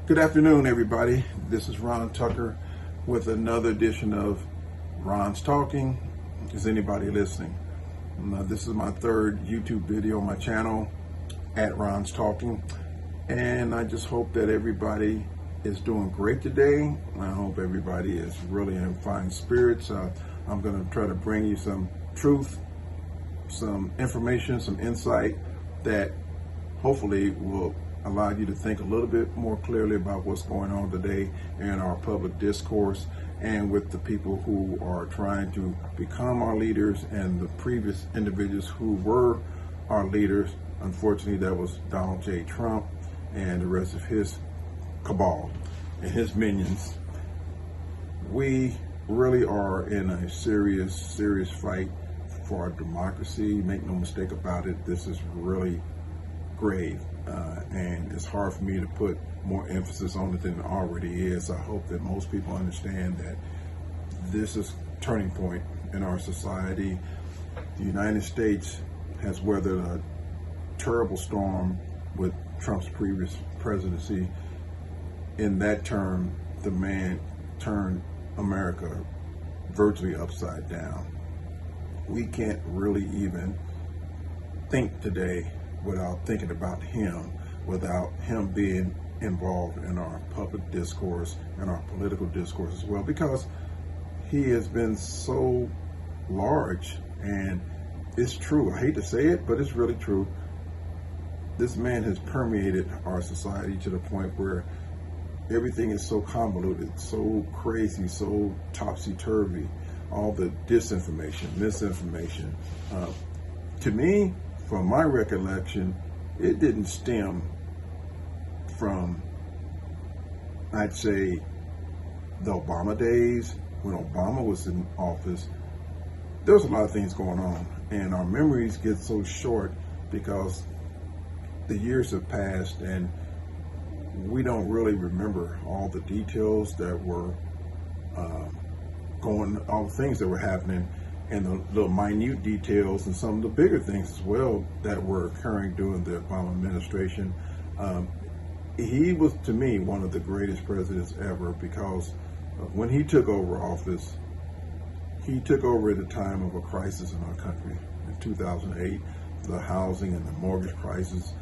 Good afternoon, everybody. This is Ron Tucker with another edition of Ron's Talking. Is anybody listening? This is my third YouTube video on my channel at Ron's Talking, and I just hope that everybody is doing great today. I hope everybody is really in fine spirits. I'm going to try to bring you some truth, some information, some insight that hopefully will allow you to think a little bit more clearly about what's going on today in our public discourse and with the people who are trying to become our leaders and the previous individuals who were our leaders. Unfortunately, that was Donald J. Trump and the rest of his cabal and his minions. We really are in a serious fight for our democracy. Make no mistake about it, this is really grave, and it's hard for me to put more emphasis on it than it already is. I hope that most people understand that this is a turning point in our society. The United States has weathered a terrible storm with Trump's previous presidency. In that term, the man turned America virtually upside down. We can't really even think today without thinking about him, without him being involved in our public discourse and our political discourse as well, because he has been so large. And it's true, I hate to say it, but it's really true. This man has permeated our society to the point where everything is so convoluted, so crazy, so topsy-turvy. All the disinformation, misinformation. To me, from my recollection, it didn't stem from, I'd say, the Obama days. When Obama was in office, there was a lot of things going on, and our memories get so short because the years have passed and we don't really remember all the details that were all the things that were happening, and the little minute details and some of the bigger things as well that were occurring during the Obama administration. He was, to me, one of the greatest presidents ever, because when he took over office, he took over at a time of a crisis in our country. In 2008, the housing and the mortgage crisis,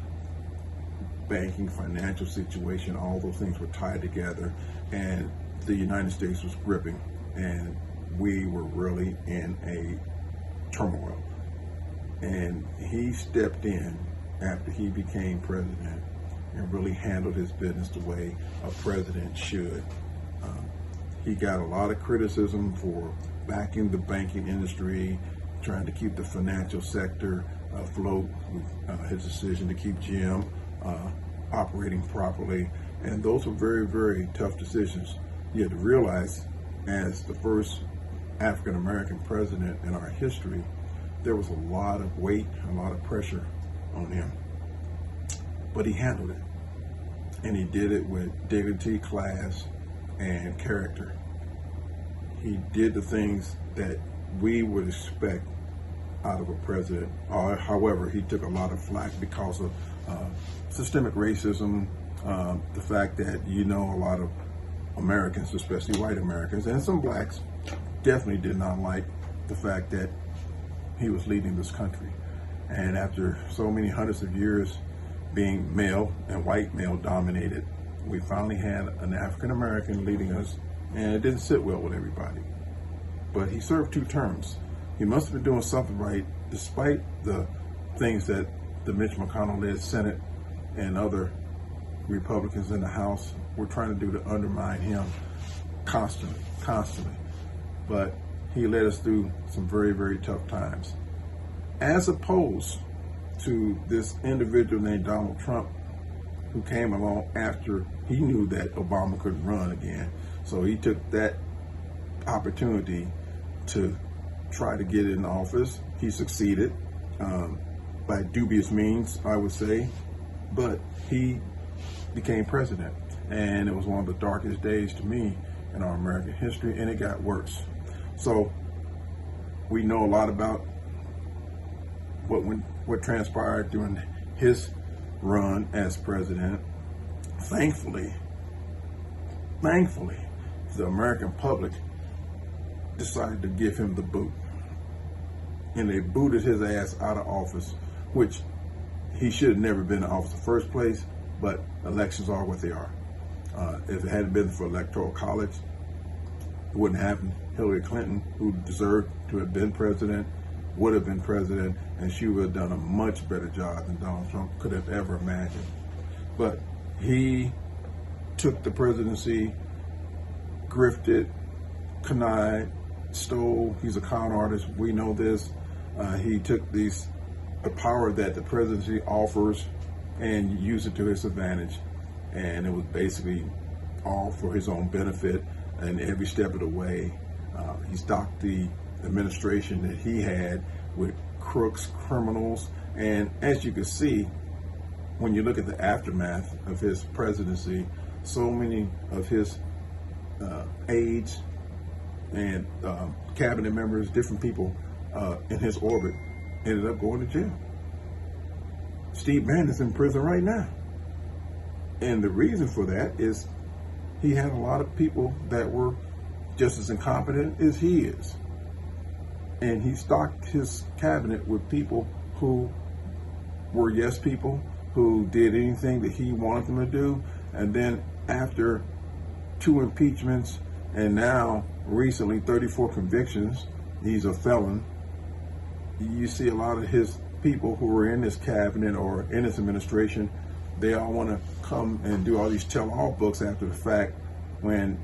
banking, financial situation, all those things were tied together, and the United States was gripping, and we were really in a turmoil. And he stepped in after he became president and really handled his business the way a president should. He got a lot of criticism for backing the banking industry, trying to keep the financial sector afloat, with his decision to keep GM operating properly. And those were very tough decisions. You had to realize, as the first African-American president in our history, there was a lot of weight, a lot of pressure on him. But he handled it. And he did it with dignity, class, and character. He did the things that we would expect out of a president. However, he took a lot of flack because of systemic racism, the fact that, a lot of Americans, especially white Americans, and some blacks, definitely did not like the fact that he was leading this country. And after so many hundreds of years being male and white male dominated, we finally had an African American leading us, and it didn't sit well with everybody. But he served 2 terms. He must have been doing something right, despite the things that the Mitch McConnell-led Senate and other Republicans in the House were trying to do to undermine him constantly. But he led us through some very tough times. As opposed to this individual named Donald Trump, who came along after he knew that Obama couldn't run again. So he took that opportunity to try to get in office. He succeeded by dubious means, I would say, but he became president. And it was one of the darkest days to me in our American history, and it got worse. So we know a lot about what transpired during his run as president. Thankfully, thankfully, the American public decided to give him the boot. And they booted his ass out of office, which he should have never been in office in the first place, but elections are what they are. If it hadn't been for Electoral College, it wouldn't happen. Hillary Clinton, who deserved to have been president, would have been president, and she would have done a much better job than Donald Trump could have ever imagined. But he took the presidency, grifted, connived, stole. He's a con artist. We know this. He took the power that the presidency offers and used it to his advantage. And it was basically all for his own benefit. And every step of the way, he stocked the administration that he had with crooks, criminals. And as you can see, when you look at the aftermath of his presidency, so many of his aides and cabinet members, different people in his orbit, ended up going to jail. Steve Bannon's in prison right now. And the reason for that is he had a lot of people that were just as incompetent as he is. And he stocked his cabinet with people who were yes people, who did anything that he wanted them to do. And then after 2 impeachments and now recently 34 convictions, he's a felon. You see a lot of his people who were in this cabinet or in his administration, they all want to come and do all these tell-all books after the fact, when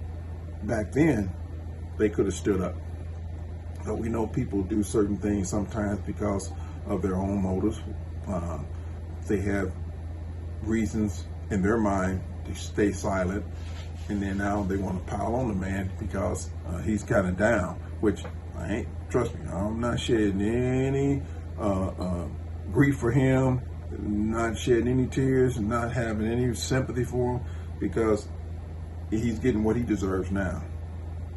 back then they could have stood up. But we know people do certain things sometimes because of their own motives. They have reasons in their mind to stay silent, and then now they want to pile on the man because he's kind of down, which I ain't, trust me, I'm not shedding any grief for him, not shedding any tears, not having any sympathy for him, because he's getting what he deserves now.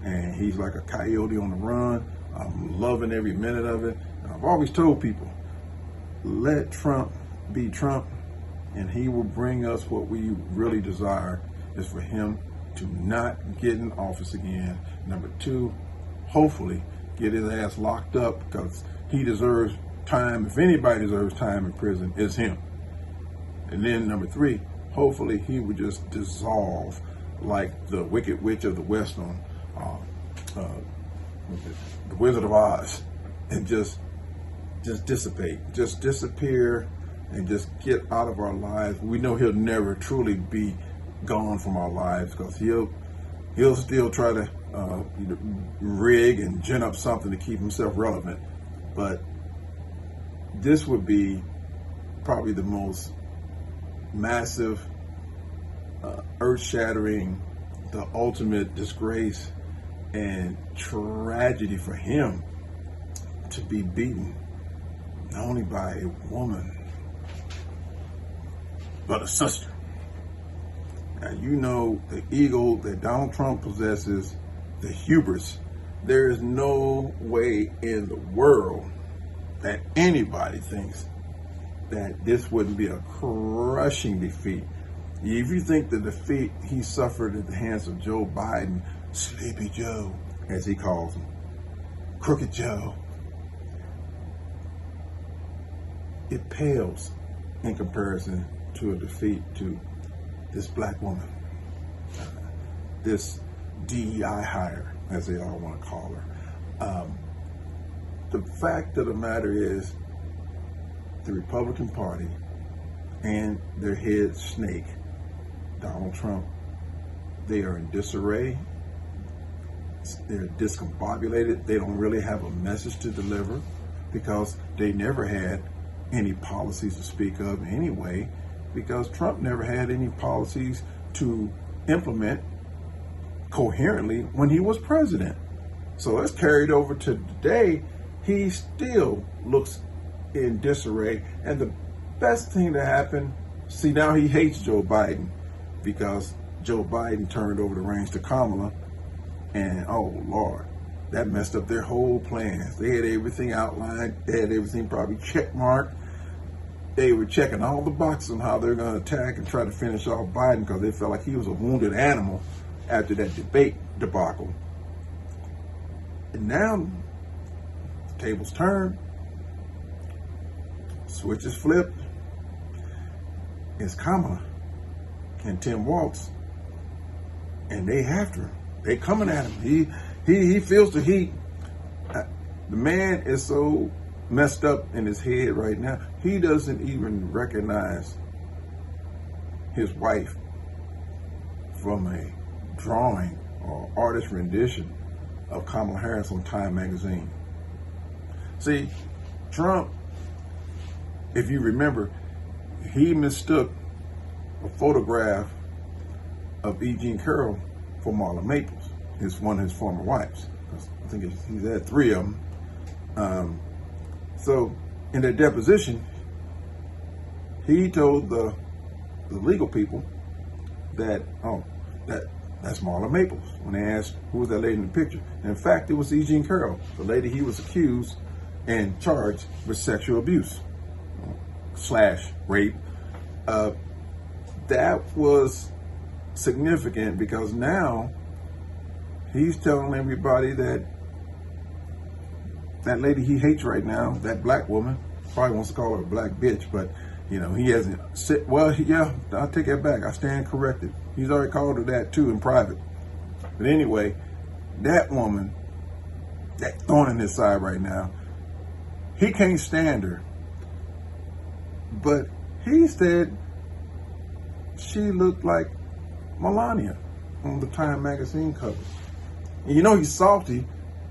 And he's like a coyote on the run. I'm loving every minute of it. And I've always told people, let Trump be Trump, and he will bring us what we really desire, is for him to not get in office again. Number 2, hopefully get his ass locked up, because he deserves time. If anybody deserves time in prison, it's him. And then number 3, hopefully he would just dissolve like the Wicked Witch of the West on The Wizard of Oz, and just dissipate, just disappear, and just get out of our lives. We know he'll never truly be gone from our lives, because he'll still try to rig and gin up something to keep himself relevant. But this would be probably the most massive, earth-shattering, the ultimate disgrace and tragedy for him to be beaten not only by a woman, but a sister. Now, you know the ego that Donald Trump possesses, the hubris. There is no way in the world that anybody thinks that this wouldn't be a crushing defeat. If you think the defeat he suffered at the hands of Joe Biden, Sleepy Joe, as he calls him, Crooked Joe, it pales in comparison to a defeat to this black woman, this DEI hire, as they all want to call her. The fact of the matter is, the Republican Party and their head snake, Donald Trump, they are in disarray. They're discombobulated. They don't really have a message to deliver, because they never had any policies to speak of anyway, because Trump never had any policies to implement coherently when he was president. So it's carried over to today. He still looks in disarray. And the best thing to happen, see, now he hates Joe Biden, because Joe Biden turned over the reins to Kamala, and oh Lord, that messed up their whole plans. They had everything outlined. They had everything probably checkmarked. They were checking all the boxes on how they're going to attack and try to finish off Biden, because they felt like he was a wounded animal after that debate debacle. And now, tables turned, switches flipped. It's Kamala and Tim Walz, and they after him. They coming at him. He feels the heat. The man is so messed up in his head right now. He doesn't even recognize his wife from a drawing or artist rendition of Kamala Harris on Time magazine. See, Trump, if you remember, he mistook a photograph of E. Jean Carroll for Marla Maples, one of his former wives. I think he's had 3 of them. So in their deposition, he told the legal people that, that's Marla Maples, when they asked who was that lady in the picture. And in fact, it was E. Jean Carroll, the lady he was accused and charged with sexual abuse / rape. That was significant because now he's telling everybody that that lady he hates right now, that black woman, probably wants to call her a black bitch, but you know, he hasn't said, well, yeah, I'll take that back. I stand corrected. He's already called her that too in private. But anyway, that woman, that thorn in his side right now, he can't stand her. But he said she looked like Melania on the Time magazine cover. And you know he's salty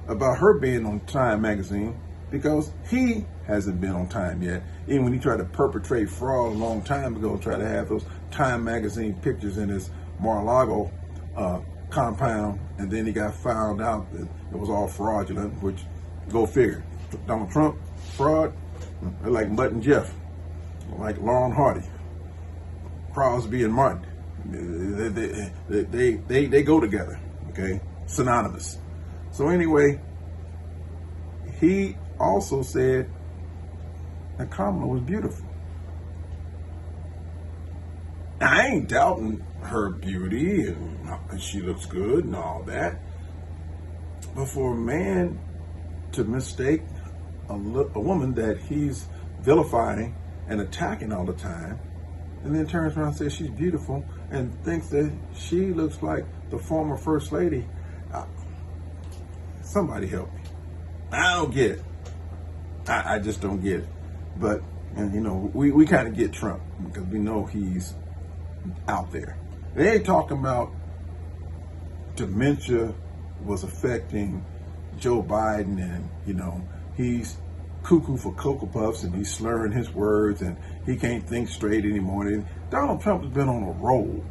about her being on Time magazine because he hasn't been on Time yet. Even when he tried to perpetrate fraud a long time ago, try to have those Time magazine pictures in his Mar-a-Lago compound, and then he got found out that it was all fraudulent, which, go figure. Donald Trump, fraud, they're like Mutt and Jeff, like Lauren Hardy, Crosby and Martin. They go together, okay? Synonymous. So anyway, he also said that Kamala was beautiful. I ain't doubting her beauty and she looks good and all that. But for a man to mistake a woman that he's vilifying and attacking all the time, and then turns around and says she's beautiful and thinks that she looks like the former First Lady, somebody help me. I don't get it. I just don't get it. But, and you know, we kind of get Trump because we know he's out there. They ain't talking about dementia was affecting Joe Biden and, you know, he's cuckoo for Cocoa Puffs and he's slurring his words and he can't think straight anymore. And Donald Trump has been on a roll.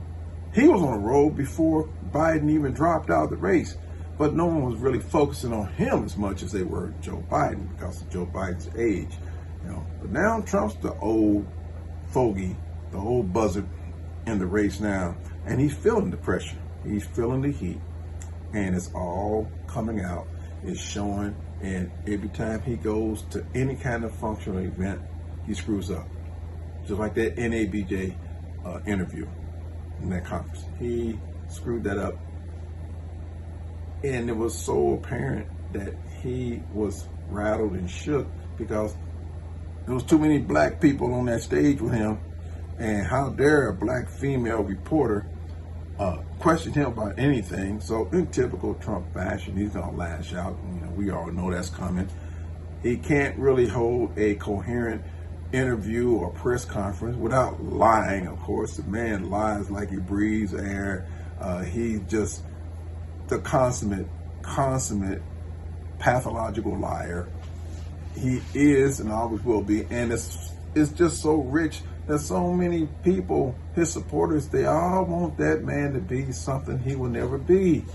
He was on a roll before Biden even dropped out of the race, but no one was really focusing on him as much as they were Joe Biden because of Joe Biden's age. You know, but now Trump's the old fogey, the old buzzard in the race now, and he's feeling the pressure. He's feeling the heat, and it's all coming out. It's showing, and every time he goes to any kind of functional event, he screws up. Just like that NABJ interview in that conference. He screwed that up. And it was so apparent that he was rattled and shook because there was too many black people on that stage with him. And how dare a black female reporter question him about anything? So in typical Trump fashion, he's gonna lash out. You know, we all know that's coming. He can't really hold a coherent interview or press conference without lying. Of course, the man lies like he breathes air. He's just the consummate pathological liar. He is and always will be, and it's just so rich. There's so many people, his supporters, they all want that man to be something he will never be.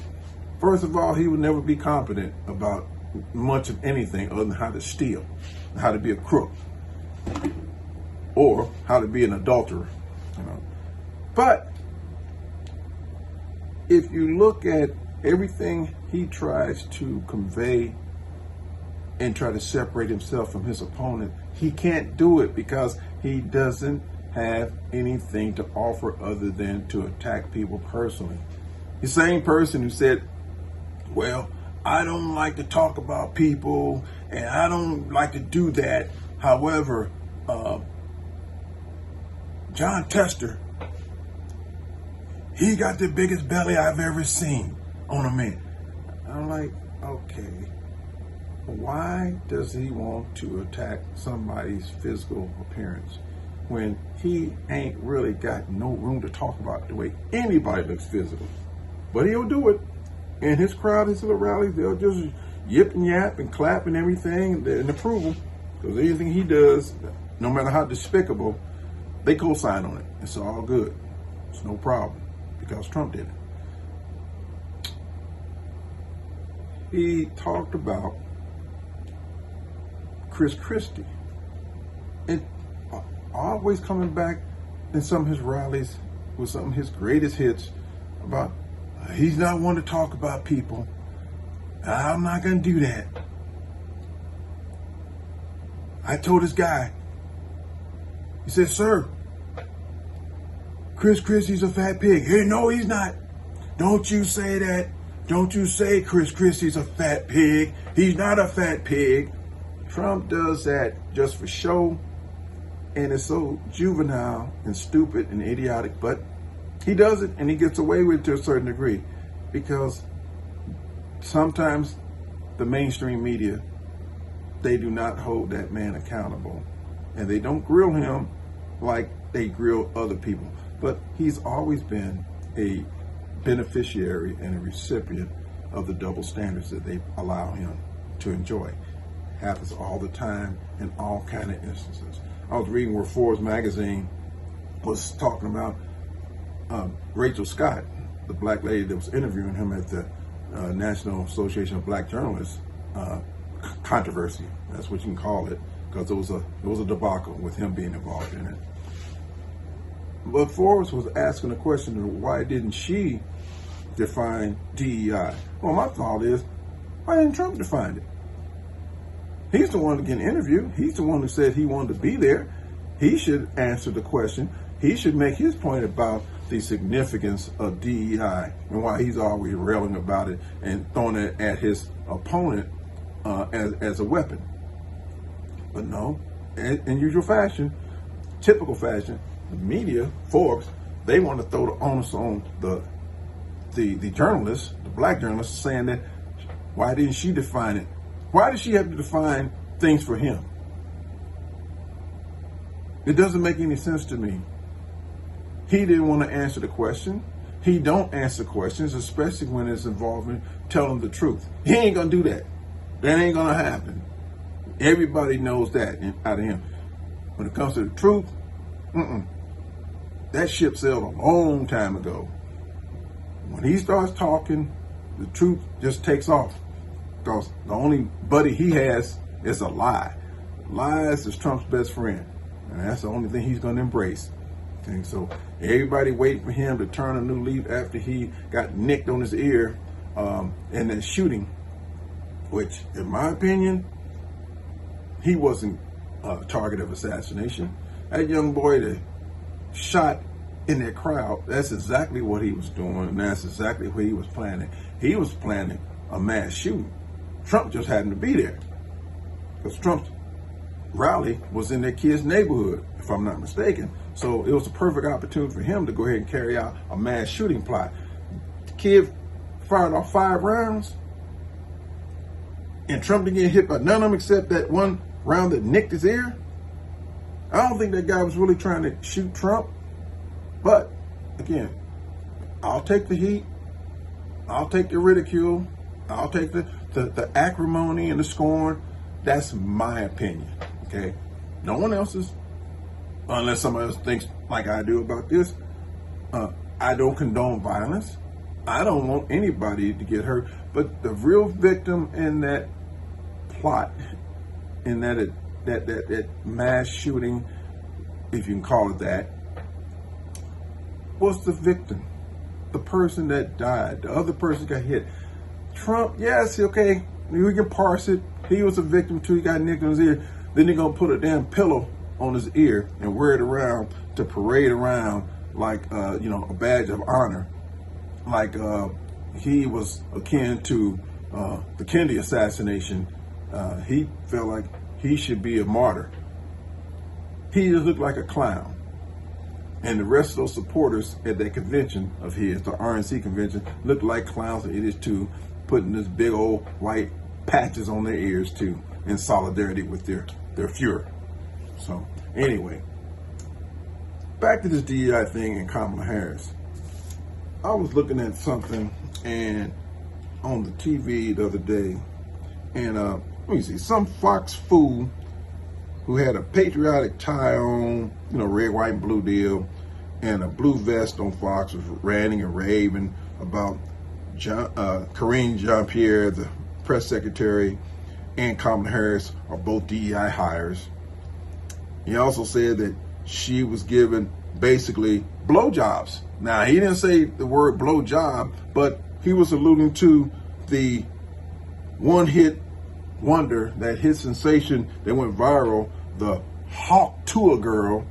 First of all, he will never be competent about much of anything other than how to steal, how to be a crook, or how to be an adulterer. You know. But if you look at everything he tries to convey and try to separate himself from his opponent, he can't do it because he doesn't have anything to offer other than to attack people personally. The same person who said, well, I don't like to talk about people and I don't like to do that. However, John Tester, he got the biggest belly I've ever seen on a man. I'm like, okay, why does he want to attack somebody's physical appearance when he ain't really got no room to talk about the way anybody looks physical? But he'll do it. And his crowd, his little rallies, they'll just yip and yap and clap and everything and approval. Because anything he does, no matter how despicable, they co-sign on it. It's all good. It's no problem because Trump did it. He talked about Chris Christie. And always coming back in some of his rallies with some of his greatest hits about he's not one to talk about people. I'm not going to do that. I told this guy, he said, sir, Chris Christie's a fat pig. Hey, no, he's not. Don't you say that. Don't you say Chris Christie's a fat pig. He's not a fat pig. Trump does that just for show. And it's so juvenile and stupid and idiotic, but he does it and he gets away with it to a certain degree because sometimes the mainstream media, they do not hold that man accountable and they don't grill him like they grill other people. But he's always been a beneficiary and a recipient of the double standards that they allow him to enjoy. Happens all the time in all kind of instances. I was reading where Forbes magazine was talking about Rachel Scott, the black lady that was interviewing him at the National Association of Black Journalists controversy. That's what you can call it, because it was a debacle with him being involved in it. But Forbes was asking the question of why didn't she define DEI? Well, my thought is, why didn't Trump define it? He's the one to get interviewed. He's the one who said he wanted to be there. He should answer the question. He should make his point about the significance of DEI and why he's always railing about it and throwing it at his opponent as a weapon. But no, in usual fashion, typical fashion, the media, Forbes, they want to throw the onus on the journalists, the black journalists, saying that why didn't she define it? Why does she have to define things for him? It doesn't make any sense to me. He didn't want to answer the question. He don't answer questions, especially when it's involving telling the truth. He ain't gonna do that. That ain't gonna happen. Everybody knows that out of him. When it comes to the truth, that ship sailed a long time ago. When he starts talking, the truth just takes off. Because the only buddy he has is a lie. Lies is Trump's best friend. And that's the only thing he's going to embrace. Okay, so everybody waiting for him to turn a new leaf after he got nicked on his ear in that shooting, which, in my opinion, he wasn't a target of assassination. That young boy that shot in that crowd, that's exactly what he was doing, and that's exactly what he was planning. He was planning a mass shooting. Trump just happened to be there because Trump's rally was in that kid's neighborhood, if I'm not mistaken. So it was a perfect opportunity for him to go ahead and carry out a mass shooting plot. The kid fired off 5 rounds, and Trump didn't get hit by none of them except that one round that nicked his ear. I don't think that guy was really trying to shoot Trump. But again, I'll take the heat. I'll take the ridicule. I'll take the acrimony and the scorn. That's my opinion, okay? No one else's, unless somebody else thinks like I do about this. I don't condone violence. I don't want anybody to get hurt. But the real victim in that plot, in that mass shooting, if you can call it that, was the victim, the person that died. The other person got hit. Trump, yes, okay, we can parse it. He was a victim too. He got nicked on his ear. Then they're gonna put a damn pillow on his ear and wear it around to parade around like a badge of honor like he was akin to the Kennedy assassination. He felt like he should be a martyr. He just looked like a clown. And the rest of those supporters at that convention of his, the RNC convention, looked like clowns and idiots too, putting this big old white patches on their ears too, in solidarity with their Fuhrer. So anyway, back to this DEI thing and Kamala Harris. I was looking at something and on the TV the other day, and let me see, some Fox fool who had a patriotic tie on, red, white, and blue deal, and a blue vest on Fox was ranting and raving about Karine Jean-Pierre, the press secretary, and Kamala Harris are both DEI hires. He also said that she was given basically blowjobs. Now, he didn't say the word blowjob, but he was alluding to the one-hit wonder, that hit sensation that went viral, the Hawk Tuah girl,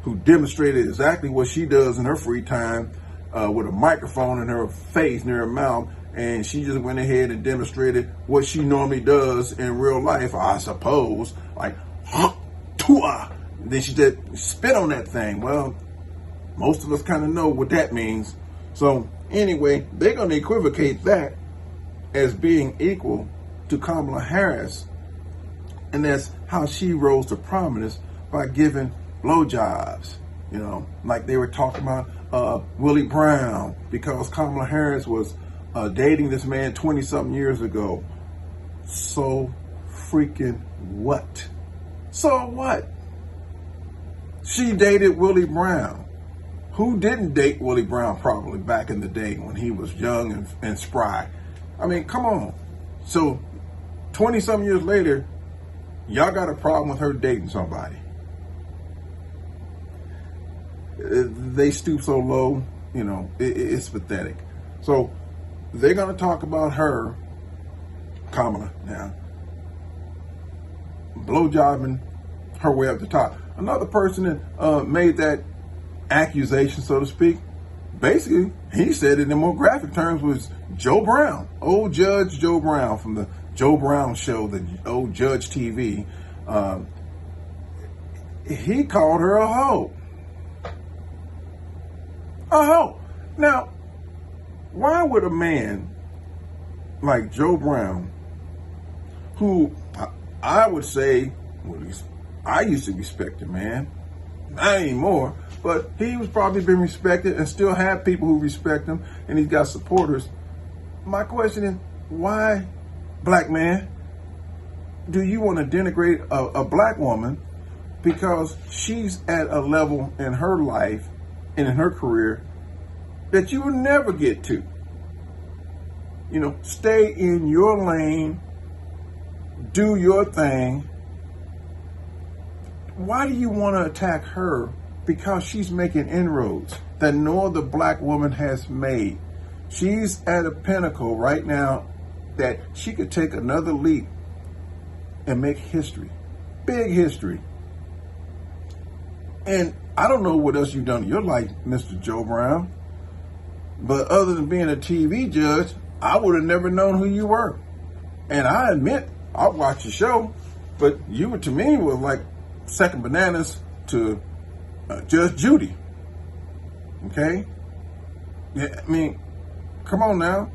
who demonstrated exactly what she does in her free time with a microphone in her face, near her mouth, and she just went ahead and demonstrated what she normally does in real life, I suppose, like Hawk Tuah. Then she just spit on that thing. Well, most of us kind of know what that means. So anyway, they're going to equivocate that as being equal to Kamala Harris, and that's how she rose to prominence, by giving blowjobs. Like they were talking about Willie Brown, because Kamala Harris was dating this man 20-something years ago. So freaking what? So what? She dated Willie Brown. Who didn't date Willie Brown probably back in the day when he was young and spry? I mean, come on. So 20-something years later, y'all got a problem with her dating somebody. They stoop so low, it's pathetic. So they're going to talk about her, Kamala, now, blowjobbing her way up the top. Another person that made that accusation, so to speak, basically, he said it in more graphic terms, was Joe Brown, old Judge Joe Brown from the Joe Brown show, the old Judge TV. He called her a hoe. A hoe. Now, why would a man like Joe Brown, who I would say, I used to respect him, man, not anymore, but he was probably been respected and still have people who respect him, and he's got supporters. My question is, why, black man, do you want to denigrate a black woman because she's at a level in her life and in her career that you will never get to? Stay in your lane, do your thing. Why do you want to attack her because she's making inroads that no other black woman has made? She's at a pinnacle right now that she could take another leap and make history, big history. And I don't know what else you've done in your life, Mr. Joe Brown, but other than being a TV judge, I would have never known who you were. And I admit, I watched your show, but you, to me, was like second bananas to Judge Judy. Okay? Yeah, I mean, come on now.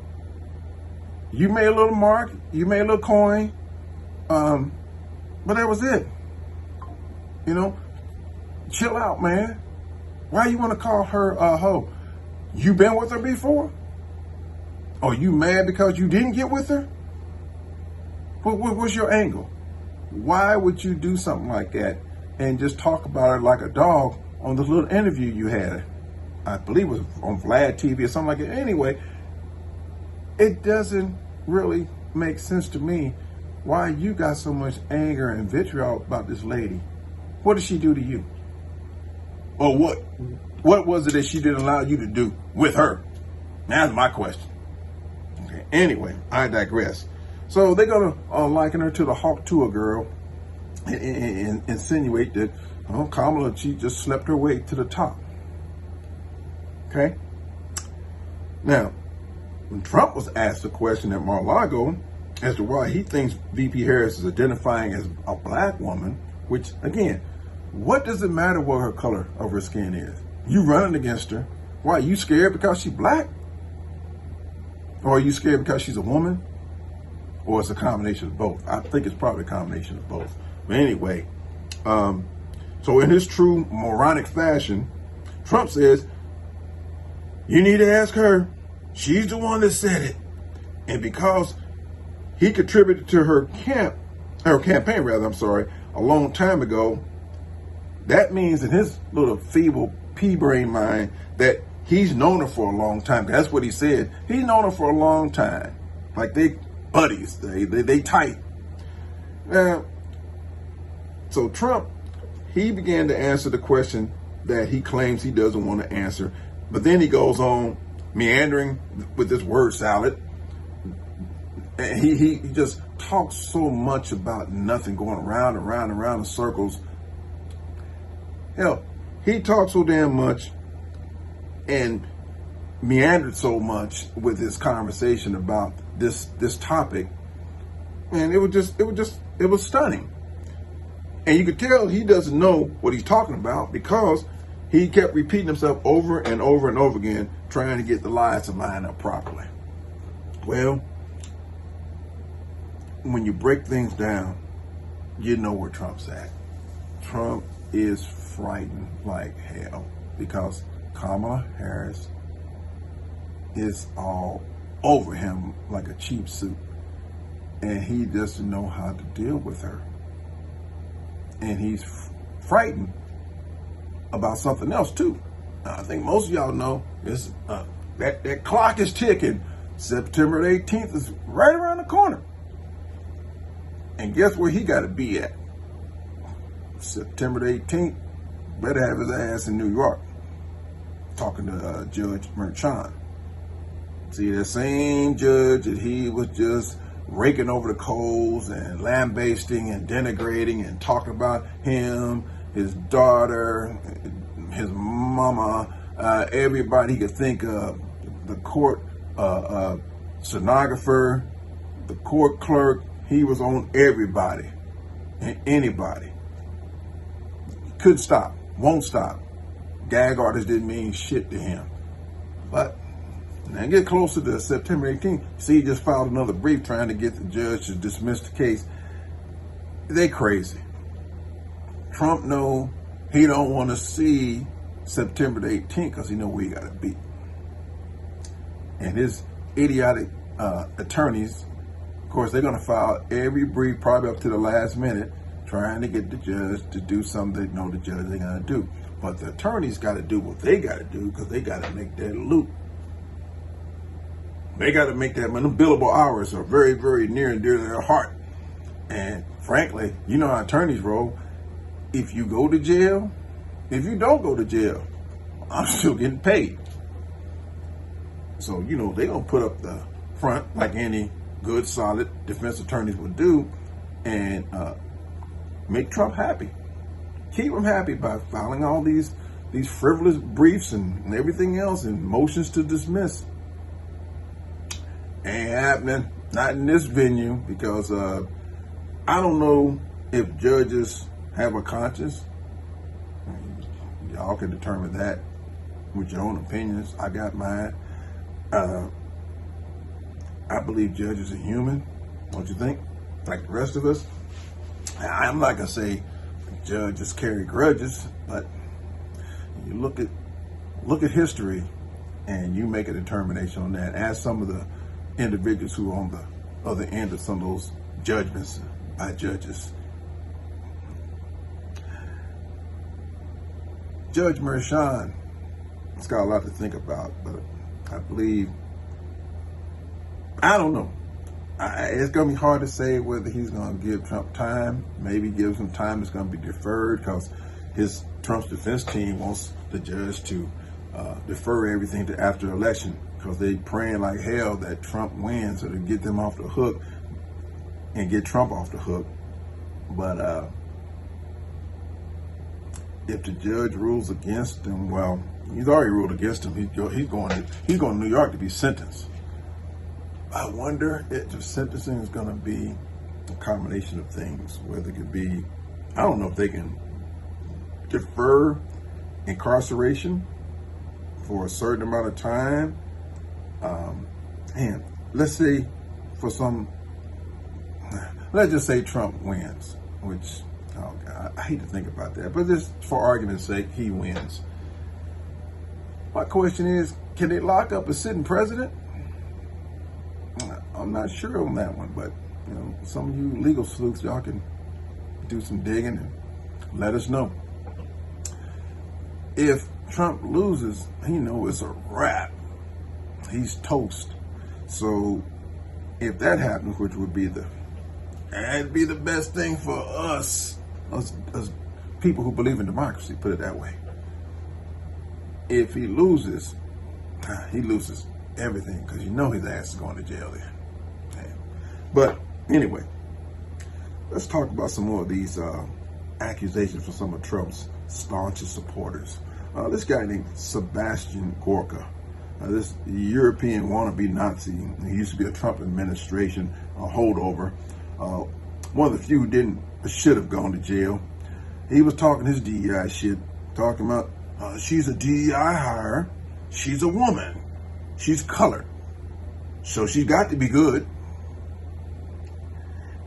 You made a little mark, you made a little coin, but that was it. Chill out, man. Why you want to call her a hoe? You been with her before? Are you mad because you didn't get with her? What's your angle? Why would you do something like that and just talk about her like a dog on this little interview you had? I believe it was on Vlad TV or something like that. Anyway, it doesn't really make sense to me why you got so much anger and vitriol about this lady. What did she do to you? Or what was it that she didn't allow you to do with her? That's my question. Okay. Anyway, I digress. So they're going to liken her to the Hawk Tuah girl and insinuate that Kamala, she just slept her way to the top. Okay? Now, when Trump was asked a question at Mar-a-Lago as to why he thinks VP Harris is identifying as a black woman, which, again, what does it matter what her color of her skin is? You running against her. Why, are you scared because she's black? Or are you scared because she's a woman? Or it's a combination of both? I think it's probably a combination of both. But anyway, so in his true moronic fashion, Trump says, you need to ask her. She's the one that said it. And because he contributed to her campaign, a long time ago, that means in his little feeble pea brain mind that he's known her for a long time. That's what he said. He's known her for a long time. Like they buddies, they tight. Now, so Trump, he began to answer the question that he claims he doesn't want to answer. But then he goes on meandering with this word salad. And he just talks so much about nothing, going around and around and around in circles. Hell, he talked so damn much and meandered so much with his conversation about this topic. And it was stunning. And you could tell he doesn't know what he's talking about because he kept repeating himself over and over and over again, trying to get the lies to line up properly. Well, when you break things down, you know where Trump's at. Trump is frightened like hell because Kamala Harris is all over him like a cheap suit. And he doesn't know how to deal with her. And he's frightened about something else too. I think most of y'all know is that clock is ticking. September 18th is right around the corner. And guess where he got to be at? September 18th, better have his ass in New York, talking to Judge Merchan. See, the same judge that he was just raking over the coals and lambasting and denigrating and talking about him, his daughter, his mama, everybody he could think of, the court stenographer, the court clerk. He was on everybody and anybody. Couldn't stop, won't stop. Gag artists didn't mean shit to him. But now get closer to September 18th. See, he just filed another brief trying to get the judge to dismiss the case. They crazy. Trump know he don't want to see September the 18th because he know where he got to be. And his idiotic attorneys, of course, they're going to file every brief probably up to the last minute trying to get the judge to do something they know the judge ain't going to do. But the attorneys got to do what they got to do because they got to make that loop. They got to make that, when the billable hours are very, very near and dear to their heart. And frankly, you know how attorneys roll. If you go to jail, if you don't go to jail, I'm still getting paid. So, you know, they're going to put up the front like any good, solid defense attorneys would do and make Trump happy. Keep him happy by filing all these frivolous briefs and everything else and motions to dismiss. Ain't happening. Not in this venue because I don't know if judges have a conscience. Y'all can determine that with your own opinions. I got mine. I believe judges are human. Don't you think? Like the rest of us. I'm not gonna say judges carry grudges, but you look at history and you make a determination on that. Ask some of the individuals who are on the other end of some of those judgments by judges. Judge Merchan has got a lot to think about, but I believe, I don't know. It's going to be hard to say whether he's going to give Trump time. Maybe give him time. It's going to be deferred because Trump's defense team wants the judge to defer everything to after election because they praying like hell that Trump wins or to get them off the hook and get Trump off the hook. But if the judge rules against him, well, he's already ruled against him. He's going to New York to be sentenced. I wonder if the sentencing is going to be a combination of things, whether it could be, I don't know if they can defer incarceration for a certain amount of time. And let's say let's just say Trump wins, which, oh God, I hate to think about that, but just for argument's sake, he wins. My question is, can they lock up a sitting president? I'm not sure on that one, but some of you legal sleuths, y'all can do some digging and let us know. If Trump loses, it's a wrap. He's toast. So if that happens, which would be that'd be the best thing for us people who believe in democracy, put it that way. If he loses everything, because his ass is going to jail then. But anyway, let's talk about some more of these accusations from some of Trump's staunchest supporters. This guy named Sebastian Gorka, this European wannabe Nazi. He used to be a Trump administration holdover. One of the few who should have gone to jail. He was talking his DEI shit, talking about she's a DEI hire, she's a woman, she's colored, so she's got to be good.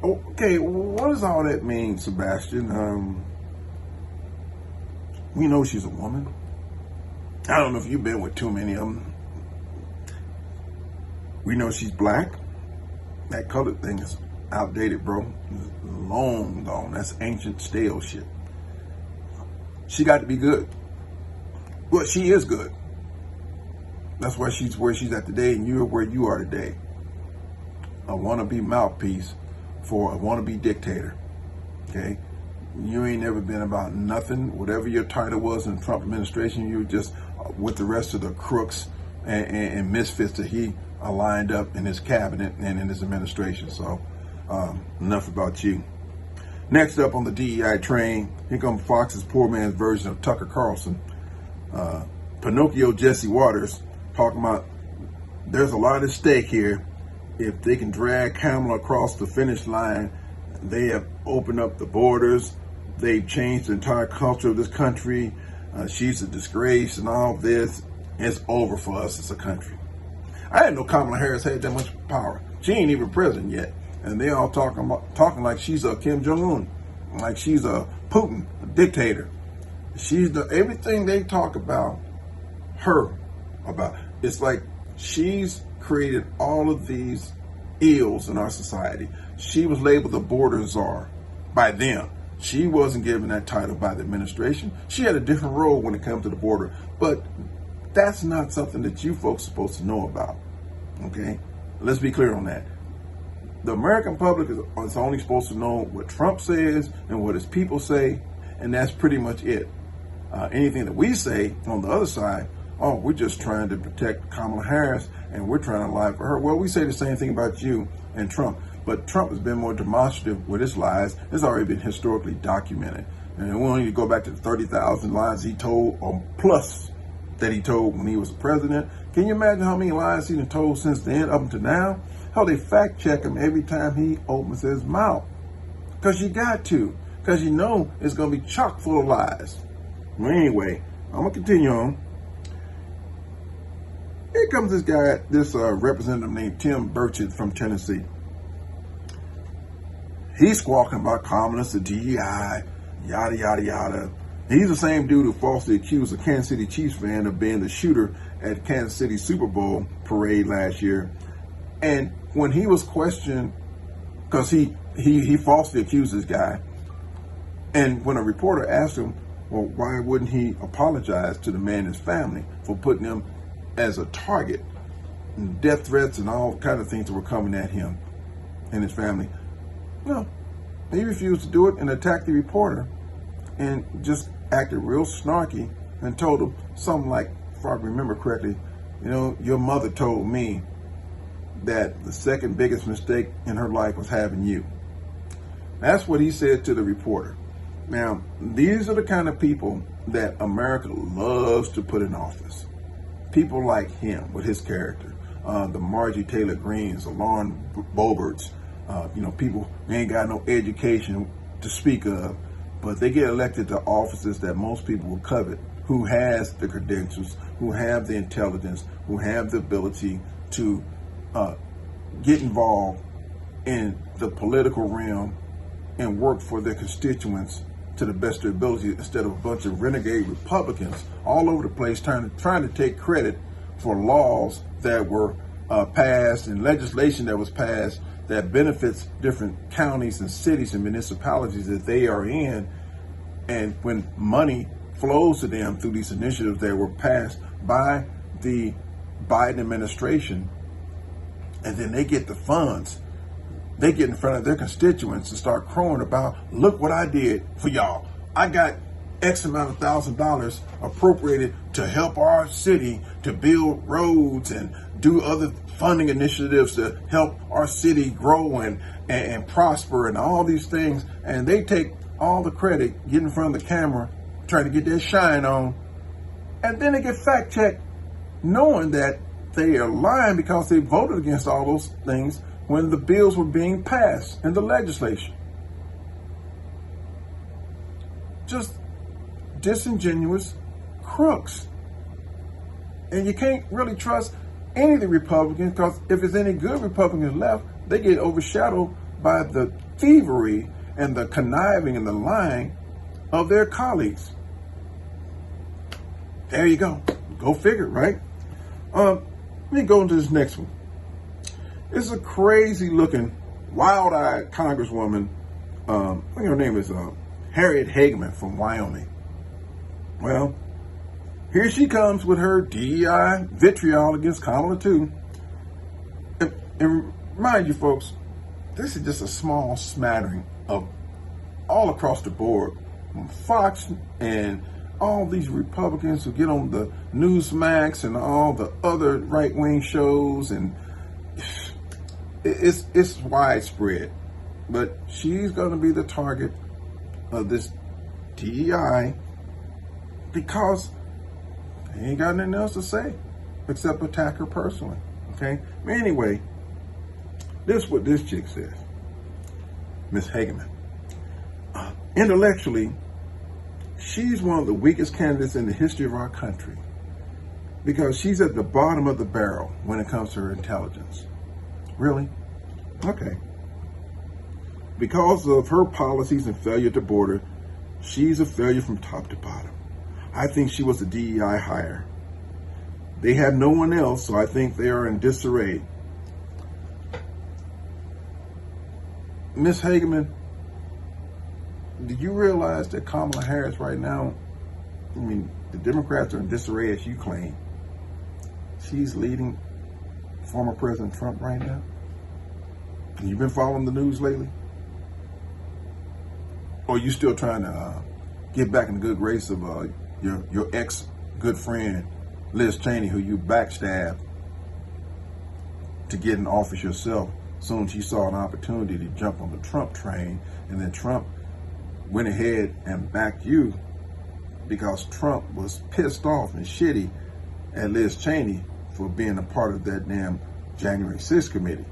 Okay, what does all that mean, Sebastian? We know she's a woman. I don't know if you've been with too many of them. We know she's black. That colored thing is outdated, bro. It's long gone. That's ancient, stale shit. She got to be good. Well, she is good. That's why she's where she's at today, and you're where you are today. A wannabe mouthpiece for a wannabe dictator. Okay? You ain't never been about nothing. Whatever your title was in the Trump administration, you were just with the rest of the crooks and misfits that he lined up in his cabinet and in his administration. So enough about you. Next up on the DEI train, here comes Fox's poor man's version of Tucker Carlson. Pinocchio Jesse Waters talking about there's a lot at stake here. If they can drag Kamala across the finish line, they have opened up the borders. They've changed the entire culture of this country. She's a disgrace and all this. It's over for us as a country. I didn't know Kamala Harris had that much power. She ain't even president yet. And they all talking like she's a Kim Jong-un, like she's a Putin, a dictator. She's everything they talk about her about. It's like she's created all of these ills in our society. She was labeled the border czar by them. She wasn't given that title by the administration. She had a different role when it comes to the border. But that's not something that you folks are supposed to know about. Okay? Let's be clear on that. The American public is only supposed to know what Trump says and what his people say, and that's pretty much it. Anything that we say on the other side, oh, we're just trying to protect Kamala Harris and we're trying to lie for her. Well, we say the same thing about you and Trump, but Trump has been more demonstrative with his lies. It's already been historically documented. And we don't need to go back to the 30,000 lies he told, or plus that he told when he was president. Can you imagine how many lies he's told since then up until now? How they fact check him every time he opens his mouth. Because you got to. Because you know it's going to be chock full of lies. Well, anyway, I'm going to continue on. Here comes this guy, this representative named Tim Burchett from Tennessee. He's squawking about communists, the DEI, yada, yada, yada. He's the same dude who falsely accused a Kansas City Chiefs fan of being the shooter at Kansas City Super Bowl parade last year. And when he was questioned, because he falsely accused this guy, and when a reporter asked him, well, why wouldn't he apologize to the man and his family for putting him as a target, and death threats and all kind of things that were coming at him and his family? No, he refused to do it and attacked the reporter and just acted real snarky and told him something like, if I remember correctly, your mother told me that the second biggest mistake in her life was having you. That's what he said to the reporter. Now, these are the kind of people that America loves to put in office. People like him with his character. the Marjorie Taylor Greens, the Lauren Boeberts, people they ain't got no education to speak of, but they get elected to offices that most people will covet, who has the credentials, who have the intelligence, who have the ability to get involved in the political realm and work for their constituents to the best of their ability, instead of a bunch of renegade Republicans all over the place trying to take credit for laws that were passed and legislation that was passed that benefits different counties and cities and municipalities that they are in. And when money flows to them through these initiatives that were passed by the Biden administration, and then they get the funds, they get in front of their constituents and start crowing about, look what I did for y'all. I got X amount of $1,000 appropriated to help our city to build roads and do other funding initiatives to help our city grow and prosper and all these things. And they take all the credit, get in front of the camera, trying to get their shine on. And then they get fact checked, knowing that they are lying because they voted against all those things when the bills were being passed in the legislation. Just disingenuous crooks. And you can't really trust any of the Republicans, because if there's any good Republicans left, they get overshadowed by the thievery and the conniving and the lying of their colleagues. There you go. Go figure, right? Let me go into this next one. It's a crazy looking, wild-eyed Congresswoman. I think her name is Harriet Hageman from Wyoming. Well, here she comes with her DEI vitriol against Kamala too. And mind you, folks, this is just a small smattering of all across the board. Fox and all these Republicans who get on the Newsmax and all the other right-wing shows, and it's widespread. But she's going to be the target of this DEI because they ain't got nothing else to say except attack her personally. Okay? Anyway, this is what this chick says. Miss Hageman. Intellectually, she's one of the weakest candidates in the history of our country because she's at the bottom of the barrel when it comes to her intelligence. Really? Okay. Because of her policies and failure to border, she's a failure from top to bottom. I think she was a DEI hire. They have no one else, so I think they are in disarray. Miss Hageman, do you realize that Kamala Harris right now, the Democrats are in disarray as you claim. She's leading former President Trump right now. And you've been following the news lately? Or are you still trying to get back in the good grace of your ex-good friend, Liz Cheney, who you backstabbed to get in office yourself? Soon she saw an opportunity to jump on the Trump train, and then Trump went ahead and backed you because Trump was pissed off and shitty at Liz Cheney for being a part of that damn January 6th committee.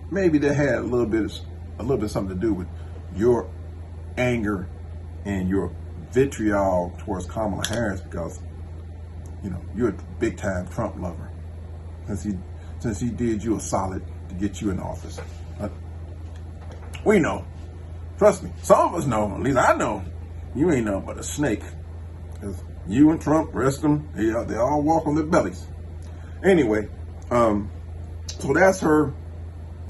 Maybe that had a little bit something to do with your anger and your vitriol towards Kamala Harris because, you're a big time Trump lover. Since he did you a solid to get you in office. We know. Trust me. Some of us know. At least I know. You ain't nothing but a snake. Because you and Trump, rest of them, they all walk on their bellies. Anyway, so that's her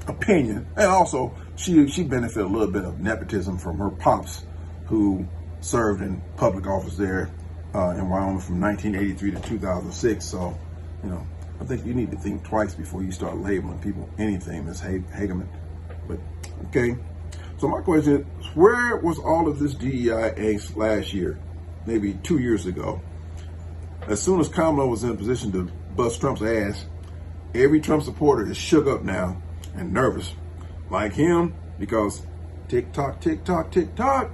opinion. And also, she benefited a little bit of nepotism from her pops, who served in public office there in Wyoming from 1983 to 2006. So, I think you need to think twice before you start labeling people anything, Ms. Hageman. But, okay. So my question is, where was all of this DEI angst last year, maybe 2 years ago? As soon as Kamala was in a position to bust Trump's ass, every Trump supporter is shook up now and nervous, like him, because tick-tock, tick-tock, tick-tock.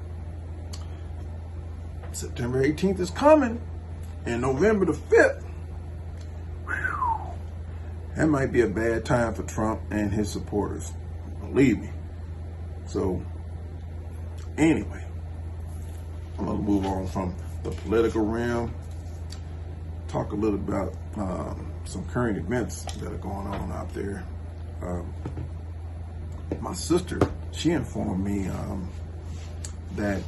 September 18th is coming, and November the 5th. that might be a bad time for Trump and his supporters. Believe me. So, anyway, I'm going to move on from the political realm, talk a little about some current events that are going on out there. My sister, she informed me that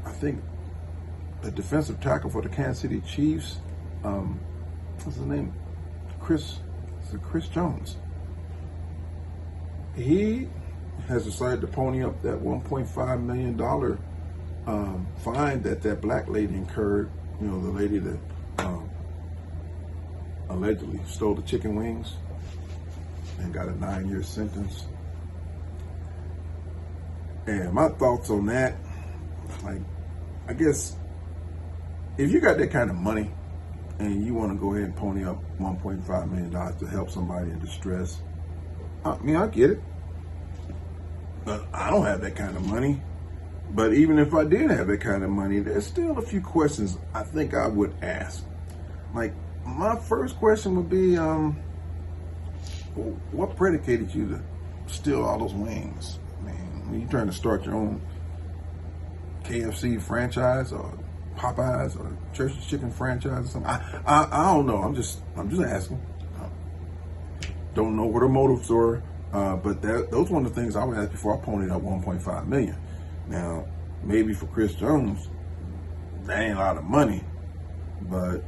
I think the defensive tackle for the Kansas City Chiefs, what's his name? Chris Jones. He has decided to pony up that $1.5 million fine that black lady incurred. You know, the lady that allegedly stole the chicken wings and got a 9-year sentence. And my thoughts on that, like, I guess if you got that kind of money and you want to go ahead and pony up $1.5 million to help somebody in distress, I mean, I get it. But I don't have that kind of money. But even if I did have that kind of money, there's still a few questions I think I would ask. Like, my first question would be, what predicated you to steal all those wings? I mean, are you trying to start your own KFC franchise or Popeyes or Church's Chicken franchise or something? I don't know. I'm just asking. Don't know what her motives were, but those were one of the things I would ask before I ponied up $1.5 million. Now, maybe for Chris Jones, that ain't a lot of money, but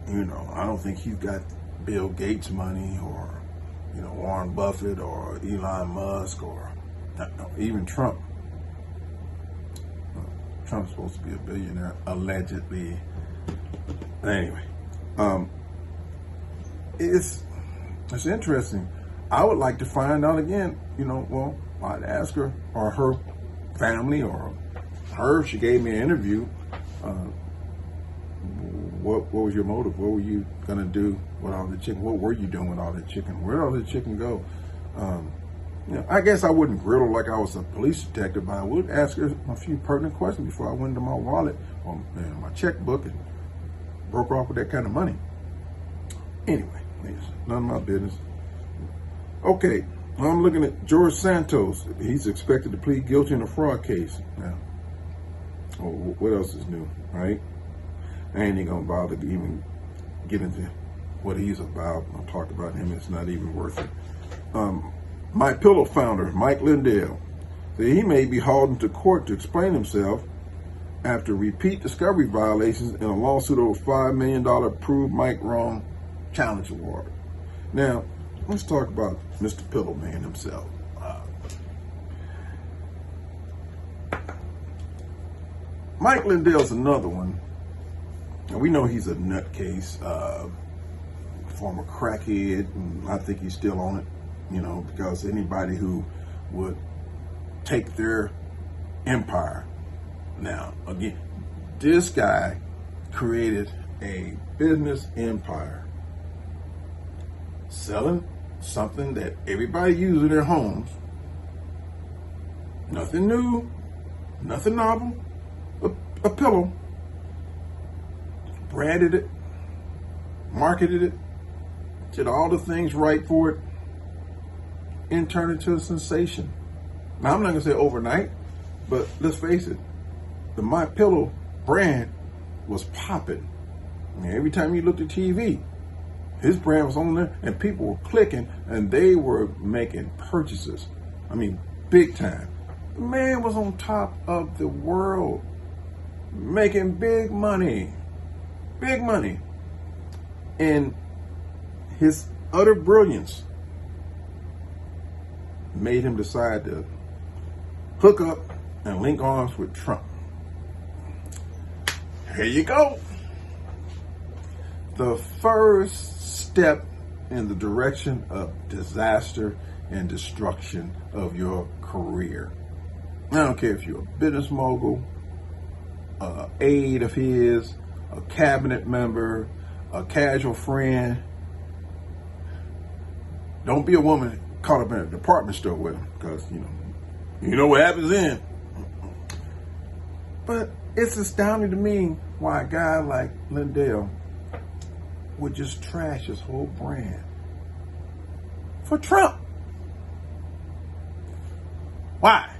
you know, I don't think he's got Bill Gates money or, you know, Warren Buffett or Elon Musk or even Trump. Trump's supposed to be a billionaire, allegedly. Anyway, it's interesting. I would like to find out again, you know, well, I'd ask her or her family or her, if she gave me an interview, what was your motive? What were you going to do with all the chicken? What were you doing with all that chicken? Where did all the chicken go? You know, I guess I wouldn't grill her like I was a police detective, but I would ask her a few pertinent questions before I went into my wallet or my checkbook and broke off with that kind of money. Anyway, it's none of my business. Okay, I'm looking at George Santos. He's expected to plead guilty in a fraud case. Now, what else is new, right? I ain't even gonna bother to even get into what he's about. I'll talk about him. It's not even worth it. MyPillow founder Mike Lindell said he may be hauled into court to explain himself after repeat discovery violations in a lawsuit over $5 million Prove Mike Wrong Challenge Award. Now, let's talk about Mr. Pillow Man himself. Mike Lindell's another one. And we know he's a nutcase, former crackhead, and I think he's still on it, you know, because anybody who would take their empire. Now, again, this guy created a business empire, selling something that everybody uses in their homes. Nothing new, nothing novel, a pillow. Branded it, marketed it, did all the things right for it, and turned it into a sensation. Now, I'm not going to say overnight, but let's face it, the MyPillow brand was popping. I mean, every time you looked at TV, his brand was on there, and people were clicking, and they were making purchases. I mean, big time. The man was on top of the world, making big money. Big money. And his utter brilliance made him decide to hook up and link arms with Trump. Here you go. The first step in the direction of disaster and destruction of your career. I don't care if you're a business mogul, aide of his, a cabinet member, a casual friend. Don't be a woman caught up in a department store with him, because you know what happens then. But it's astounding to me why a guy like Lindell would just trash his whole brand for Trump. Why?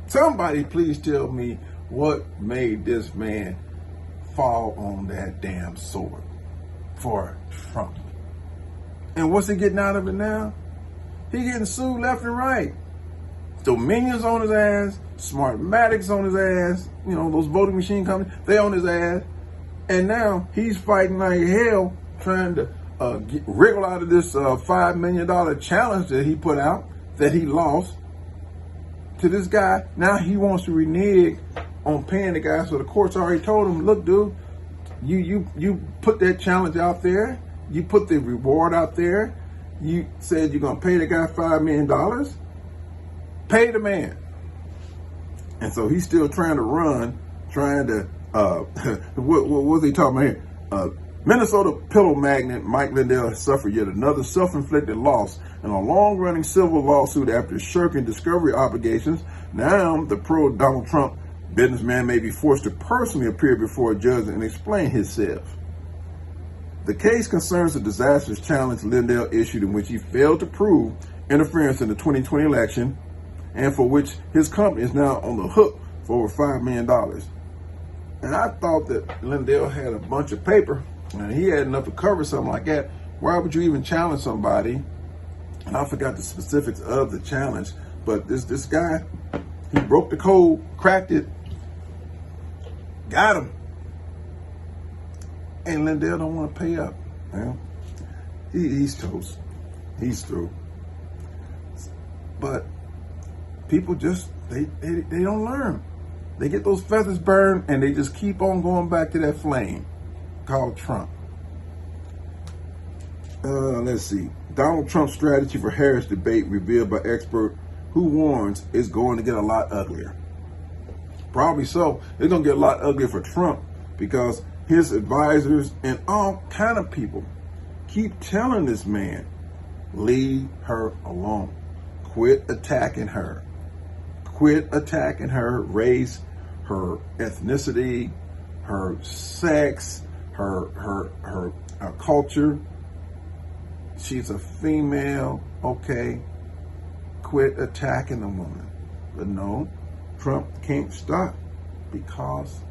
Somebody please tell me what made this man fall on that damn sword for Trump. And what's he getting out of it now? He getting sued left and right. Dominion's on his ass, Smartmatic's on his ass, you know, those voting machine companies, they on his ass. And now he's fighting like hell trying to wriggle out of this $5 million challenge that he put out, that he lost to this guy. Now he wants to renege on paying the guy. So the court's already told him, look, dude, you put that challenge out there. You put the reward out there. You said you're going to pay the guy $5 million. Pay the man. And so he's still trying to run, trying to, what was he talking about here? Minnesota pillow magnate Mike Lindell has suffered yet another self-inflicted loss in a long-running civil lawsuit after shirking discovery obligations. Now, the pro-Donald Trump businessman may be forced to personally appear before a judge and explain himself. The case concerns a disastrous challenge Lindell issued in which he failed to prove interference in the 2020 election, and for which his company is now on the hook for over $5 million. And I thought that Lindell had a bunch of paper, and he had enough to cover something like that. Why would you even challenge somebody? And I forgot the specifics of the challenge, but this guy, he broke the code, cracked it, got him. And Lindell don't want to pay up. Man. He's toast. He's through. But people just, they don't learn. They get those feathers burned and they just keep on going back to that flame called Trump. Let's see. Donald Trump's strategy for Harris debate revealed by expert who warns it's going to get a lot uglier. Probably so. It's going to get a lot uglier for Trump because his advisors and all kind of people keep telling this man, leave her alone. Quit attacking her. Quit attacking her race, her ethnicity, her sex, her culture. She's a female, okay? Quit attacking the woman. But no, Trump can't stop because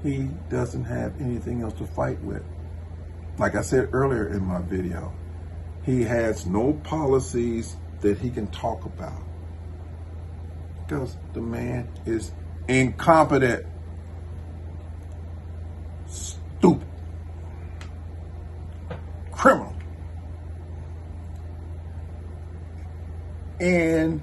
he doesn't have anything else to fight with. Like I said earlier in my video, he has no policies that he can talk about because the man is incompetent, stupid, criminal, imbecile.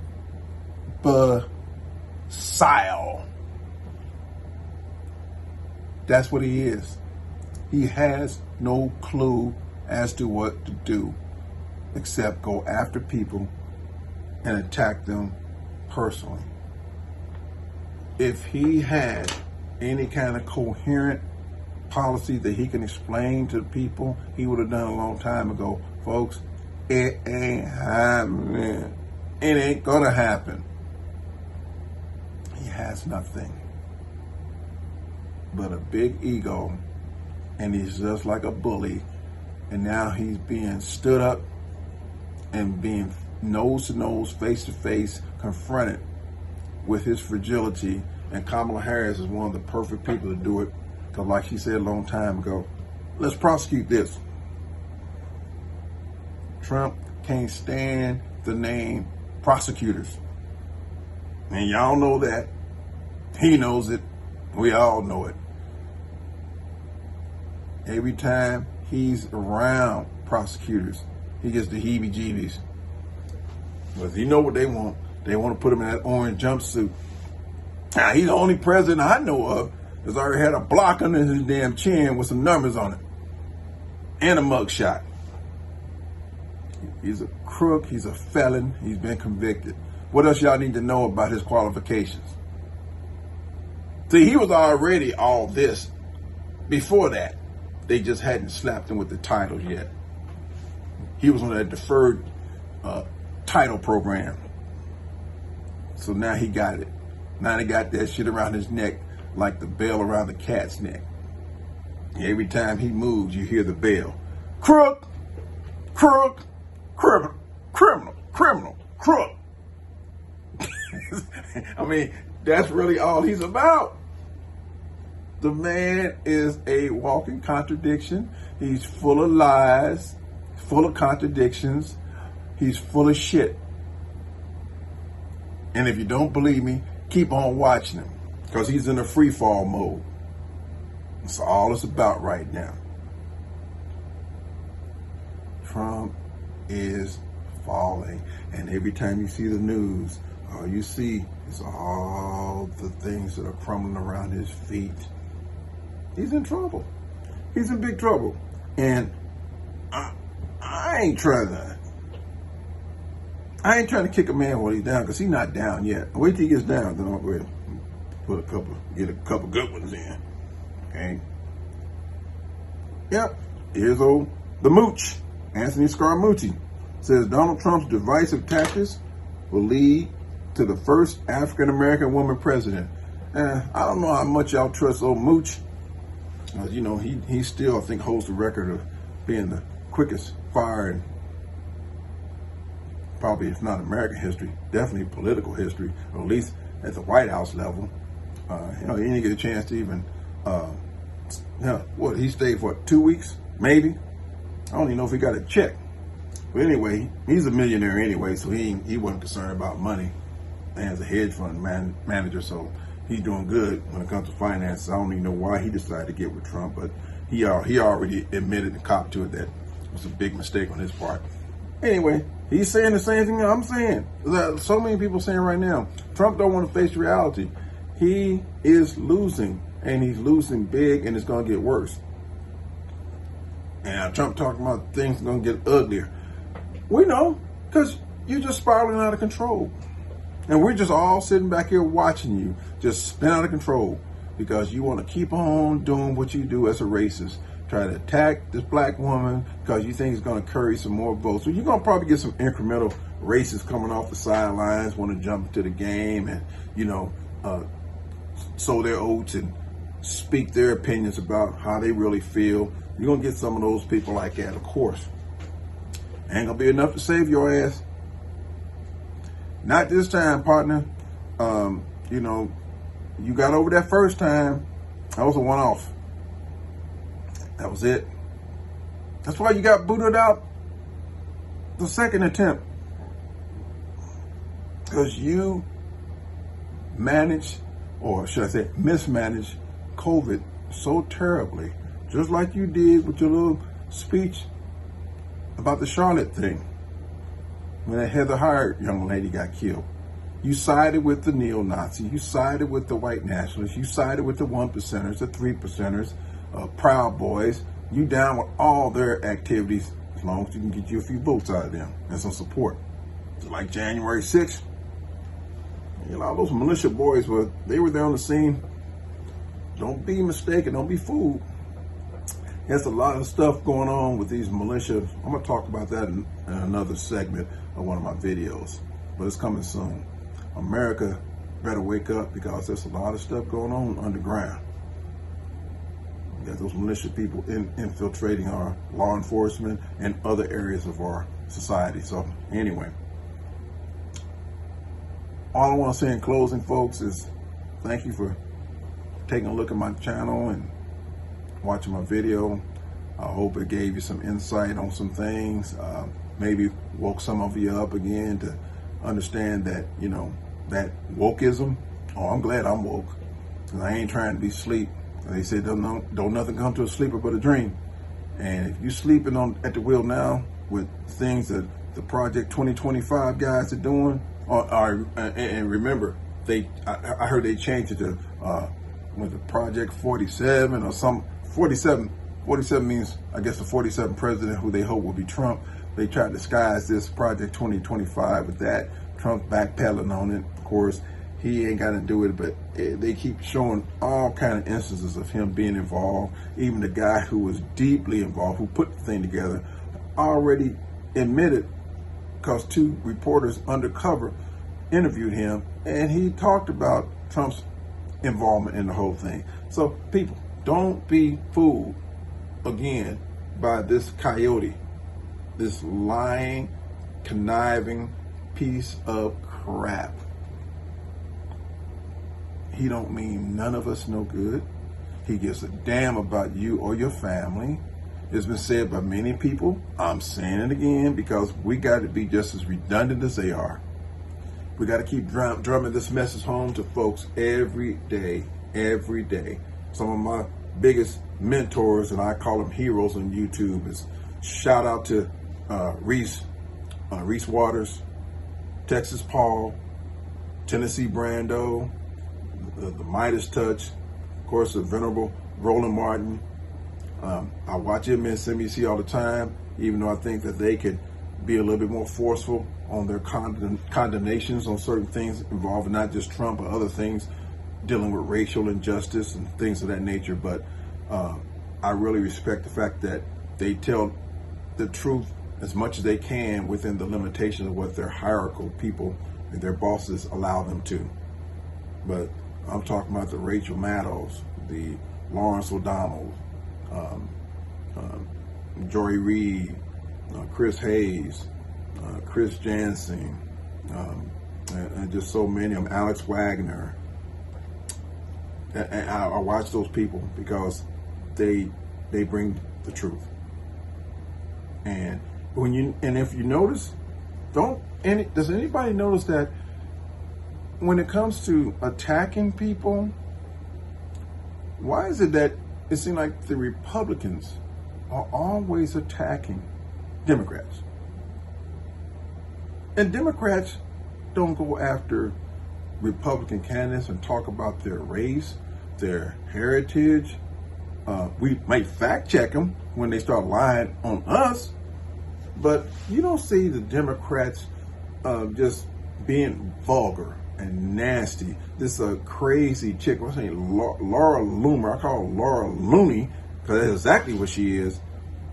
That's what he is. He has no clue as to what to do except go after people and attack them personally. If he had any kind of coherent policy that he can explain to people, he would have done a long time ago. Folks, it ain't happening. It ain't gonna happen. He has nothing but a big ego, and he's just like a bully. And now he's being stood up and being nose to nose, face to face, confronted with his fragility. And Kamala Harris is one of the perfect people to do it. Because like she said a long time ago, let's prosecute this. Trump can't stand the name prosecutors. And y'all know that. He knows it. We all know it. Every time he's around prosecutors, he gets the heebie-jeebies. But you know what they want? They want to put him in that orange jumpsuit. Now, he's the only president I know of that's already had a block under his damn chin with some numbers on it. And a mugshot. He's a crook. He's a felon. He's been convicted. What else y'all need to know about his qualifications? See, he was already all this before that. They just hadn't slapped him with the titles yet. He was on that deferred title program. So now he got it. Now they got that shit around his neck like the bell around the cat's neck. Every time he moves, you hear the bell. Crook, crook, criminal, criminal, criminal, crook. I mean, that's really all he's about. The man is a walking contradiction. He's full of lies, full of contradictions. He's full of shit. And if you don't believe me, keep on watching him, because he's in a free fall mode. That's all it's about right now. Trump is falling. And every time you see the news, all you see is all the things that are crumbling around his feet. He's in trouble. He's in big trouble. And I ain't trying to kick a man while he's down, because he's not down yet. Wait till he gets down, then I'll go ahead and get a couple good ones in. Okay. Yep. Here's the mooch. Anthony Scaramucci says Donald Trump's divisive tactics will lead to the first African-American woman president. I don't know how much y'all trust old mooch. You know, he still, I think, holds the record of being the quickest fired, probably, if not American history, definitely political history, or at least at the White House level. You know, he didn't get a chance to even, he stayed for 2 weeks, maybe. I don't even know if he got a check. But anyway, he's a millionaire anyway, so he wasn't concerned about money. And as a hedge fund manager, so he's doing good when it comes to finances. I don't even know why he decided to get with Trump, but he already admitted and copped to it that it was a big mistake on his part. Anyway, he's saying the same thing I'm saying. So many people saying right now, Trump don't want to face reality. He is losing, and he's losing big, and it's going to get worse. And Trump talking about things are going to get uglier. We know, because you're just spiraling out of control. And we're just all sitting back here watching you just spin out of control, because you want to keep on doing what you do as a racist. Try to attack this black woman because you think it's going to curry some more votes. So you're going to probably get some incremental racists coming off the sidelines, want to jump into the game and, sow their oats and speak their opinions about how they really feel. You're going to get some of those people like that, of course. Ain't going to be enough to save your ass. Not this time, partner. You got over that first time. That was a one-off. That was it. That's why you got booted out the second attempt. Because you managed, or should I say mismanaged, COVID so terribly. Just like you did with your little speech about the Charlotte thing, when that Heather Heyer young lady got killed. You sided with the neo-Nazi. You sided with the white nationalists. You sided with the 1%ers, the 3%ers, Proud Boys. You down with all their activities as long as you can get you a few votes out of them and some support. Like January 6th, a lot of those militia boys they were there on the scene. Don't be mistaken. Don't be fooled. There's a lot of stuff going on with these militia. I'm going to talk about that in another segment of one of my videos, but it's coming soon. America better wake up, because there's a lot of stuff going on underground. You got those militia people infiltrating our law enforcement and other areas of our society. So anyway, all I want to say in closing, folks, is thank you for taking a look at my channel and watching my video. I hope it gave you some insight on some things, maybe woke some of you up again to understand that, that wokeism. Oh, I'm glad I'm woke, because I ain't trying to be sleep. They say don't nothing come to a sleeper but a dream. And if you sleeping at the wheel now with things that the Project 2025 guys are doing, and remember, I heard they changed it to was it Project 47 or some 47. 47 means, I guess, the 47th president, who they hope will be Trump. They try to disguise this Project 2025 with that. Trump backpedaling on it. Of course, he ain't got to do it, but they keep showing all kind of instances of him being involved. Even the guy who was deeply involved, who put the thing together, already admitted, because 2 reporters undercover interviewed him, and he talked about Trump's involvement in the whole thing. So, people, Don't be fooled again by this coyote, this lying, conniving piece of crap. He don't mean none of us no good. He gives a damn about you or your family. It's been said by many people. I'm saying it again because we got to be just as redundant as they are. We got to keep drumming this message home to folks every day, every day. Some of my biggest mentors, and I call them heroes on YouTube, is shout out to Reese Waters, Texas Paul, Tennessee Brando, the Midas Touch, of course, the Venerable Roland Martin. I watch MSNBC all the time, even though I think that they could be a little bit more forceful on their condemnations on certain things involving not just Trump, but other things dealing with racial injustice and things of that nature. But I really respect the fact that they tell the truth as much as they can within the limitations of what their hierarchical people and their bosses allow them to. But I'm talking about the Rachel Maddows, the Lawrence O'Donnell, Joy Reid, Chris Hayes, Chris Jansen, and just so many of them, Alex Wagner. And I watch those people because they bring the truth. And if you notice, does anybody notice that when it comes to attacking people, why is it that it seems like the Republicans are always attacking Democrats? And Democrats don't go after Republican candidates and talk about their race, their heritage. We might fact check them when they start lying on us, but you don't see the Democrats just being vulgar and nasty. This crazy chick, what's her name, Laura Loomer. I call her Laura Looney because that's exactly what she is.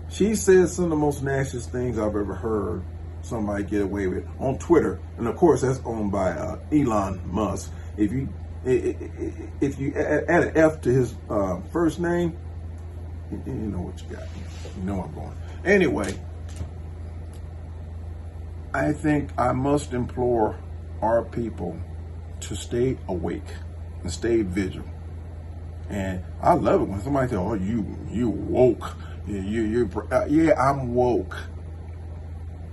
She says some of the most nastiest things I've ever heard somebody get away with on Twitter, and of course that's owned by Elon Musk. If you add an F to his first name, you know what you got. You know I'm going. Anyway, I think I must implore our people to stay awake and stay vigilant. And I love it when somebody says, "Oh, you woke." Yeah, I'm woke.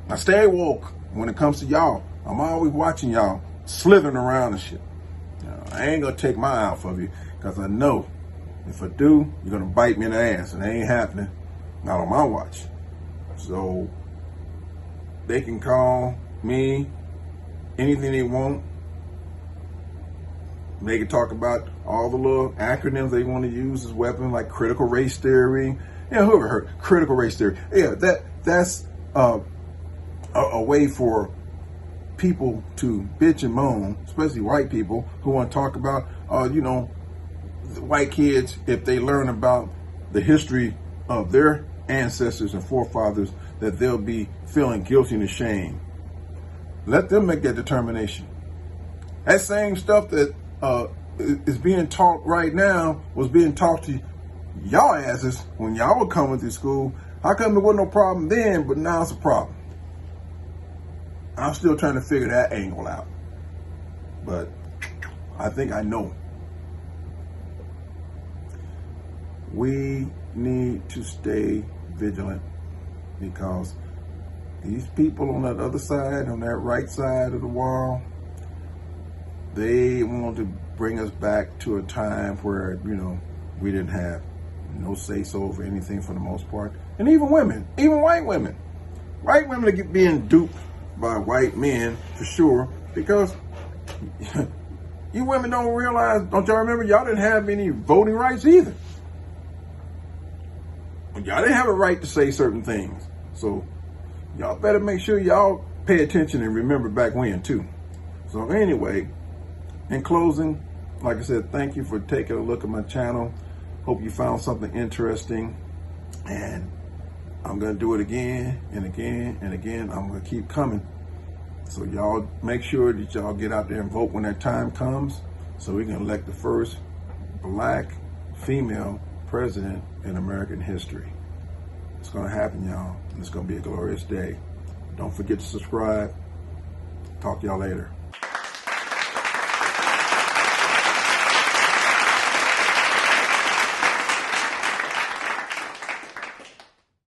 I stay woke when it comes to y'all. I'm always watching y'all slithering around and shit. I ain't gonna take my eye off of you because I know if I do, you're gonna bite me in the ass, and it ain't happening. Not on my watch. So they can call me anything they want. They can talk about all the little acronyms they want to use as weapons, like critical race theory. Yeah, whoever heard critical race theory? Yeah, that's a way for people to bitch and moan, especially white people who want to talk about, white kids, if they learn about the history of their ancestors and forefathers, that they'll be feeling guilty and ashamed. Let them make that determination. That same stuff that is being taught right now was being taught to y'all asses when y'all were coming through school. How come there wasn't no problem then, but now it's a problem? I'm still trying to figure that angle out. But I think I know. We need to stay vigilant because these people on that other side, on that right side of the wall, they want to bring us back to a time where, we didn't have no say-so over anything for the most part. And even women, even white women. White women are being duped by white men for sure, because you women don't realize, don't y'all remember, y'all didn't have any voting rights either. Y'all didn't have a right to say certain things. So y'all better make sure y'all pay attention and remember back when too. So anyway, in closing, like I said, thank you for taking a look at my channel. Hope you found something interesting, and I'm going to do it again and again and again. I'm going to keep coming. So y'all make sure that y'all get out there and vote when that time comes so we can elect the first black female president. president in American history. It's going to happen, y'all. It's going to be a glorious day. Don't forget to subscribe. Talk to y'all later.